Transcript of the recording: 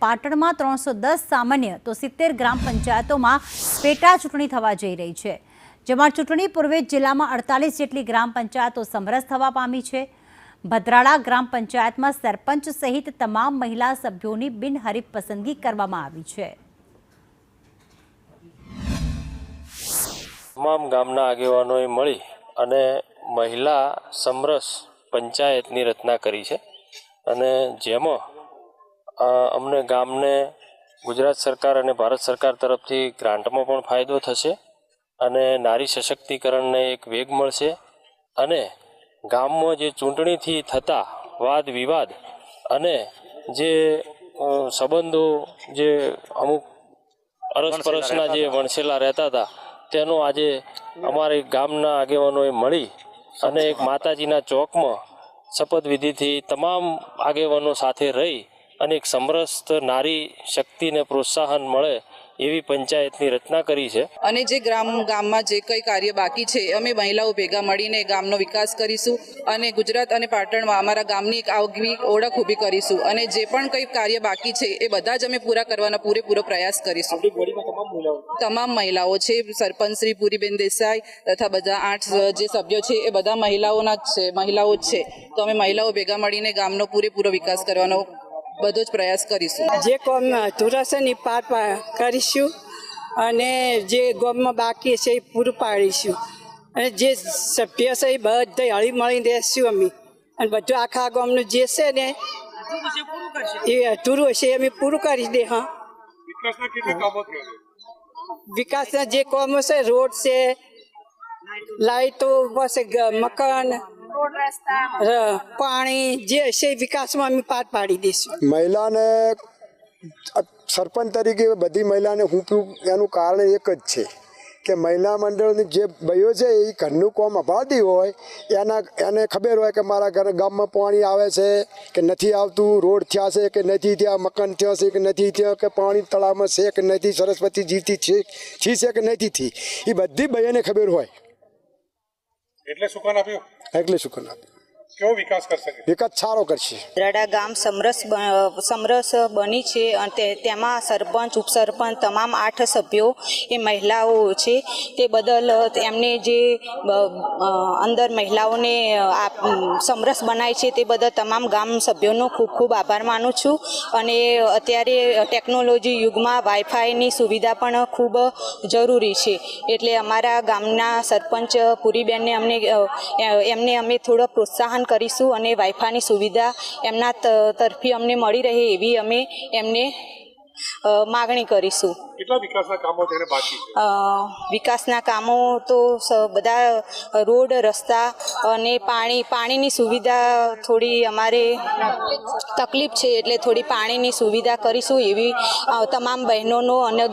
પાટણમાં 310 સામાન્ય તો 70 ગ્રામ પંચાયતોમાં પેટા ચૂંટણી થવા જઈ રહી છે, જેમાં ચૂંટણી પૂર્વે જિલ્લામાં 48 જેટલી ગ્રામ પંચાયતો સમરસ થવા પામી છે। ભદ્રાળા ગ્રામ પંચાયતમાં સરપંચ સહિત તમામ મહિલા સભ્યોની બિનહરીફ પસંદગી કરવામાં આવી છે। તમામ ગામના આગેવાનોએ મળી અને મહિલા સમરસ પંચાયતની રચના કરી છે અને જેમાં અમને ગામને ગુજરાત સરકાર અને ભારત સરકાર તરફથી ગ્રાન્ટમાં પણ ફાયદો થશે અને નારી સશક્તિકરણને એક વેગ મળશે અને ગામમાં જે ચૂંટણીથી થતા વાદ વિવાદ અને જે સંબંધો જે અમુક અરસપરસના જે વણસેલા રહેતા હતા તેનો આજે અમારી ગામના આગેવાનોએ મળી અને એક માતાજીના ચોકમાં શપથવિધિથી તમામ આગેવાનો સાથે રહી અને એક સમરસ નારી શક્તિને પ્રોત્સાહન મળે એવી પંચાયતની રચના કરી છે। અને જે ગામમાં જે કંઈ કાર્ય બાકી છે અમે મહિલાઓ ભેગા મળીને ગામનો વિકાસ કરીશું અને ગુજરાત અને પાટણમાં અમારા ગામની એક આગવી ઓળખ ઊભી કરીશું અને જે પણ કંઈ કાર્ય બાકી છે એ બધા જ અમે પૂરા કરવાનો પૂરેપૂરો પ્રયાસ કરીશું। તમામ મહિલાઓ છે, સરપંચ શ્રી પૂરીબેન દેસાઈ તથા બધા 8 જે સભ્યો છે એ બધા મહિલાઓ જ છે, તો અમે મહિલાઓ ભેગા મળીને ગામનો પૂરેપૂરો વિકાસ કરવાનો બધો જ પ્રયાસ કરીશું। જે કોમ અધૂરા છે ને પાર કરીશું અને જે ગામમાં બાકી છે એ પૂરું પાડીશું અને જે સભ્ય છે એ બધા હળી મળી રહેશું અમે અને બધું આખા ગામનું જે છે ને એ અધૂરું હશે અમે પૂરું કરી દે। હા, વિકાસના જે કામો છે, રોડ છે, લાઈટો, બસ મકાન, પાણી જે હશે વિકાસમાં અમે પાર પાડી દઈશું। મહિલાને સરપંચ તરીકે બધી મહિલાને હું એનું કારણ એક જ છે કે મહિલા મંડળની જે ભાઈઓ છે એ ઘરનું કામ અભાવતી હોય એને ખબર હોય કે મારા ઘર ગામમાં પાણી આવે છે કે નથી આવતું, રોડ થયા છે કે નથી થયા, મકાન થયા છે કે નથી થયા, કે પાણી તળાવમાં છે કે નથી, સરસ્વતી જીતી છે કે નથી થઈ, એ બધી ભાઈઓને ખબર હોય એટલે સુકાન આપ્યું। કેવો વિકાસ કરશે? વિકાસ સારો કરશે। ભદ્રાળા ગામ સમરસ બની છે અને તેમાં સરપંચ, ઉપસરપંચ તમામ 8 સભ્યો એ મહિલાઓ છે, તે બદલ એમને જે અંદર મહિલાઓને સમરસ બનાવી છે તે બદલ તમામ ગામ સભ્યોનો ખૂબ ખૂબ આભાર માનું છું। અને અત્યારે ટેકનોલોજી યુગમાં વાઈફાઈની સુવિધા પણ ખૂબ જરૂરી છે, એટલે અમારા ગામના સરપંચ પૂરીબેનને એમને અમે થોડો પ્રોત્સાહન કરીશું અને વાઈફાઈની સુવિધા એમના તરફથી અમને મળી રહે એવી અમે એમને માગણી કરીશું। કેટલા વિકાસના કામો છે બાકી? વિકાસના કામો તો બધા રોડ, રસ્તા અને પાણીની સુવિધા થોડી અમારે તકલીફ છે, એટલે થોડી પાણીની સુવિધા કરીશું એવી તમામ બહેનોનો અને